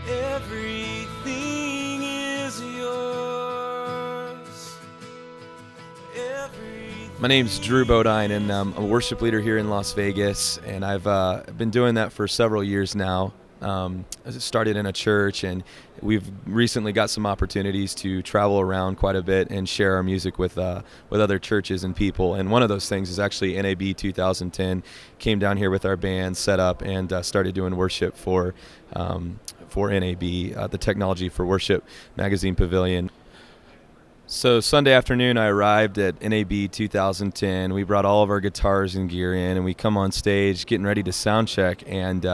Everything is yours. My name's Drew Bodine, and I'm a worship leader here in Las Vegas, and I've been doing that for several years now. I started in a church, and we've recently got some opportunities to travel around quite a bit and share our music with other churches and people. And one of those things is actually NAB 2010. Came down here with our band, set up, and started doing worship for NAB, the Technology for Worship magazine pavilion. So Sunday afternoon, I arrived at NAB 2010. We brought all of our guitars and gear in, and we come on stage getting ready to sound check, and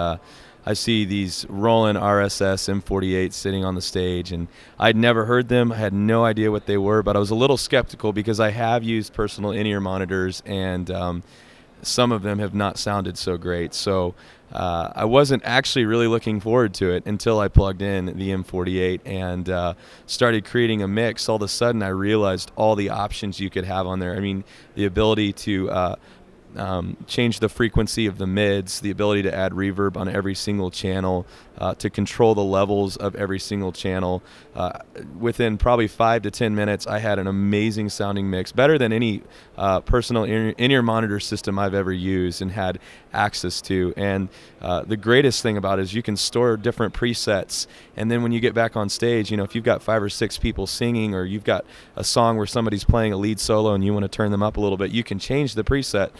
I see these Roland RSS M-48 sitting on the stage, and I'd never heard them. I had no idea what they were, but I was a little skeptical because I have used personal in-ear monitors, and some of them have not sounded so great. So I wasn't actually really looking forward to it until I plugged in the M-48 and started creating a mix. All of a sudden, I realized all the options you could have on there. I mean, the ability to change the frequency of the mids, the ability to add reverb on every single channel, to control the levels of every single channel. Within probably 5 to 10 minutes, I had an amazing sounding mix, better than any personal in-ear monitor system I've ever used and had access to. And the greatest thing about it is you can store different presets, and then when you get back on stage, you know, if you've got 5 or 6 people singing, or you've got a song where somebody's playing a lead solo and you want to turn them up a little bit, you can change the preset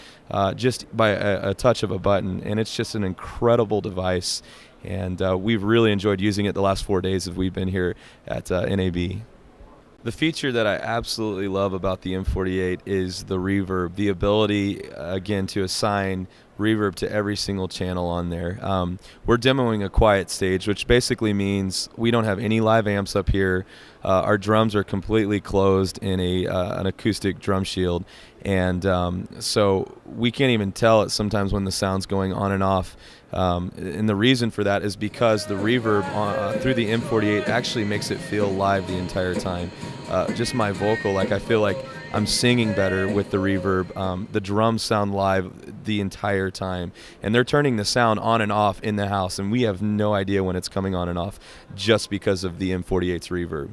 just by a touch of a button, and it's just an incredible device. And we've really enjoyed using it the last 4 days that we've been here at NAB. The feature that I absolutely love about the M-48 is the reverb, the ability, again, to assign reverb to every single channel on there. We're demoing a quiet stage, which basically means we don't have any live amps up here. Our drums are completely closed in an acoustic drum shield, and so we can't even tell it sometimes when the sound's going on and off. And the reason for that is because the reverb through the M-48 actually makes it feel live the entire time. Just my vocal, like I feel like I'm singing better with the reverb. The drums sound live the entire time, and they're turning the sound on and off in the house, and we have no idea when it's coming on and off just because of the M-48's reverb.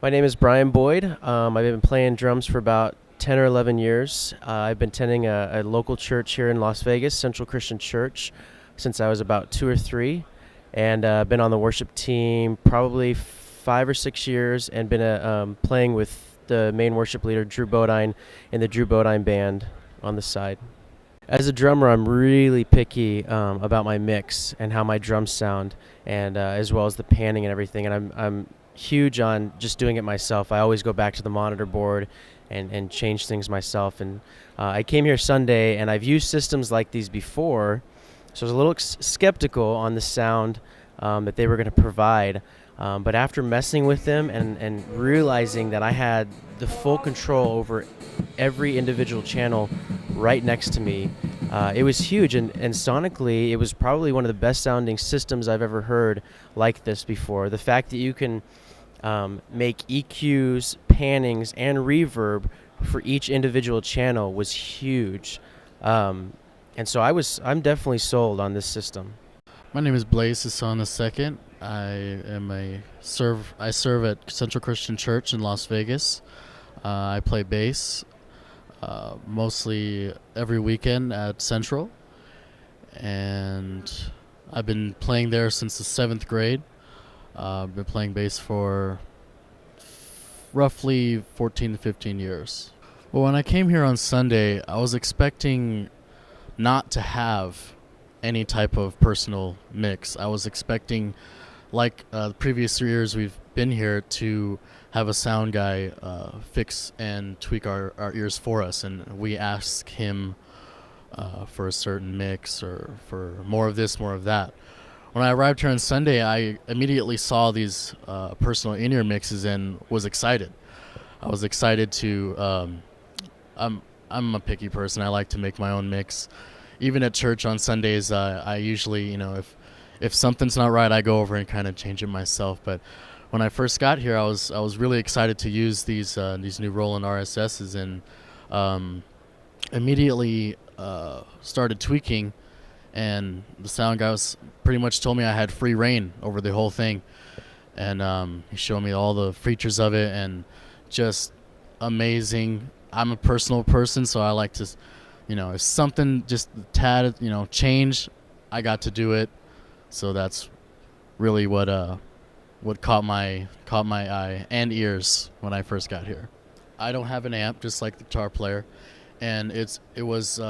My name is Brian Boyd. I've been playing drums for about 10 or 11 years. I've been attending a local church here in Las Vegas, Central Christian Church, since I was about 2 or 3, and been on the worship team probably 5 or 6 years, and been playing with the main worship leader, Drew Bodine, in the Drew Bodine band on the side. As a drummer, I'm really picky about my mix and how my drums sound, and as well as the panning and everything, and I'm huge on just doing it myself. I always go back to the monitor board and change things myself. And I came here Sunday, and I've used systems like these before, so I was a little skeptical on the sound that they were going to provide. But after messing with them and realizing that I had the full control over every individual channel right next to me, it was huge. And sonically, it was probably one of the best sounding systems I've ever heard like this before. The fact that you can make EQs, pannings, and reverb for each individual channel was huge. And so I'm definitely sold on this system. My name is Blaze Hassan II. I serve at Central Christian Church in Las Vegas. I play bass mostly every weekend at Central, and I've been playing there since the 7th grade. I've been playing bass for roughly 14 to 15 years. Well, when I came here on Sunday, I was expecting not to have any type of personal mix. I was expecting, like the previous 3 years we've been here, to have a sound guy fix and tweak our ears for us, and we ask him for a certain mix or for more of this, more of that. When I arrived here on Sunday, I immediately saw these personal in-ear mixes and was excited. I was excited to, I'm a picky person. I like to make my own mix. Even at church on Sundays, I usually, if something's not right, I go over and kind of change it myself. But when I first got here, I was really excited to use these new Roland RSSs, and immediately started tweaking and the sound guy was pretty much told me I had free reign over the whole thing. And he showed me all the features of it, and just amazing. I'm a personal person, so I like to, if something just a tad, change, I got to do it. So that's really what caught my eye and ears when I first got here. I don't have an amp, just like the guitar player, and it was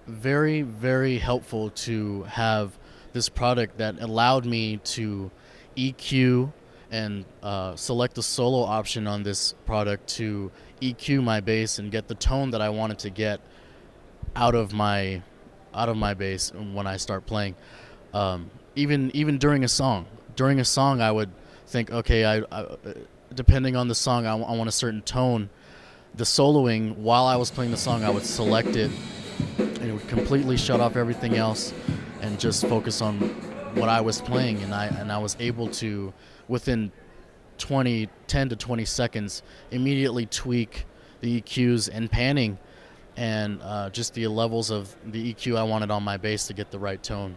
very, very helpful to have this product that allowed me to EQ and select the solo option on this product to EQ my bass and get the tone that I wanted to get out of my bass when I start playing. Even during a song, I would think, okay, I depending on the song, I want a certain tone. The soloing, while I was playing the song, I would select it, and it would completely shut off everything else and just focus on what I was playing. And I was able to, within 10 to 20 seconds, immediately tweak the EQs and panning and just the levels of the EQ I wanted on my bass to get the right tone.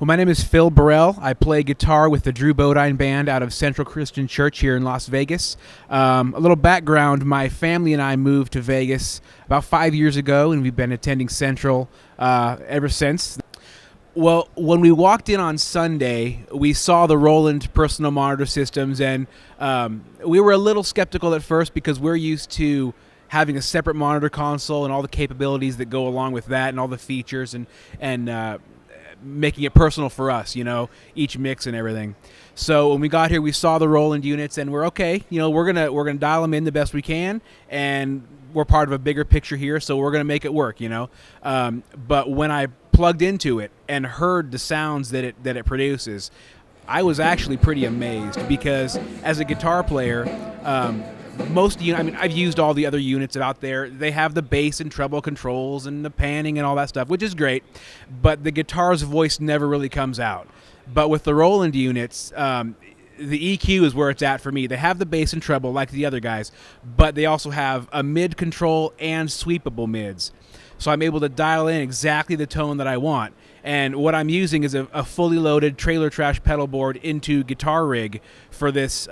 Well, my name is Phil Burrell. I play guitar with the Drew Bodine Band out of Central Christian Church here in Las Vegas. A little background, my family and I moved to Vegas about 5 years ago, and we've been attending Central ever since. Well, when we walked in on Sunday, we saw the Roland personal monitor systems, and we were a little skeptical at first because we're used to having a separate monitor console and all the capabilities that go along with that and all the features and making it personal for us, each mix and everything. So when we got here, we saw the Roland units, and we're okay. We're gonna dial them in the best we can, and we're part of a bigger picture here, so we're gonna make it work. But when I plugged into it and heard the sounds that it produces, I was actually pretty amazed because as a guitar player, I've used all the other units out there. They have the bass and treble controls and the panning and all that stuff, which is great, but the guitar's voice never really comes out. But with the Roland units, the EQ is where it's at for me. They have the bass and treble like the other guys, but they also have a mid control and sweepable mids. So I'm able to dial in exactly the tone that I want. And what I'm using is a fully loaded trailer trash pedal board into guitar rig for this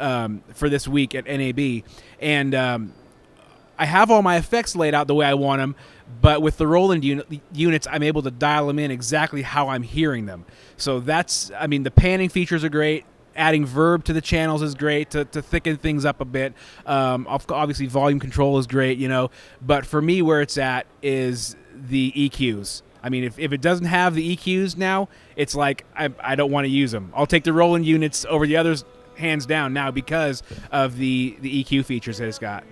week at NAB. And I have all my effects laid out the way I want them, but with the Roland units, I'm able to dial them in exactly how I'm hearing them. So the panning features are great. Adding verb to the channels is great to thicken things up a bit. Obviously, volume control is great, But for me, where it's at is the EQs. If it doesn't have the EQs now, it's like I don't want to use them. I'll take the Roland units over the others hands down now because of the EQ features that it's got.